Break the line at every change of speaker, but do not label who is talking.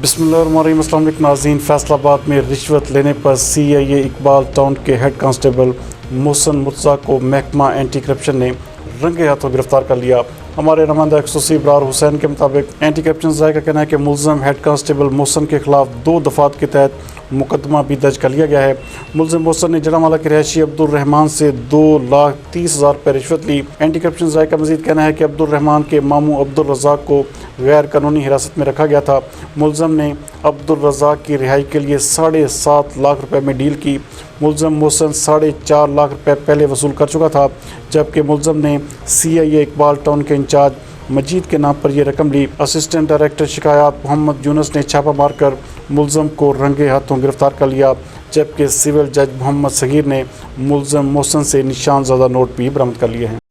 بسم اللہ الرحمن الرحیم۔ السلام علیکم ناظرین، فیصل آباد میں رشوت لینے پر CIA اقبال ٹاؤن کے ہیڈکانسٹیبل محسن مرتضی کو محکمہ اینٹی کرپشن نے رنگے ہاتھوں گرفتار کر لیا۔ ہمارے نمائندہ خصوصی ابرار حسین کے مطابق اینٹی کرپشن ذرائع کا کہنا ہے کہ ملزم ہیڈکانسٹیبل محسن کے خلاف 2 دفعات کے تحت مقدمہ بھی درج کر لیا گیا ہے۔ ملزم محسن نے جڑامالہ کے رہائشی عبدالرحمان سے 2,30,000 روپے رشوت لی۔ اینٹی کرپشن ذرائع کا مزید کہنا ہے کہ عبدالرحمان کے ماموں عبدالرزاق کو غیر قانونی حراست میں رکھا گیا تھا۔ ملزم نے عبدالرزاق کی رہائی کے لیے 7.5 لاکھ روپے میں ڈیل کی۔ ملزم محسن 4.5 لاکھ روپے پہلے وصول کر چکا تھا، جبکہ ملزم نے CIA اقبال ٹاؤن کے انچارج مجید کے نام پر یہ رقم لی۔ اسسٹنٹ ڈائریکٹر شکایات محمد یونس نے چھاپہ مار کر ملزم کو رنگے ہاتھوں گرفتار کر لیا، جبکہ سول جج محمد صغیر نے ملزم محسن سے نشان زدہ نوٹ بھی برآمد کر لیے ہیں۔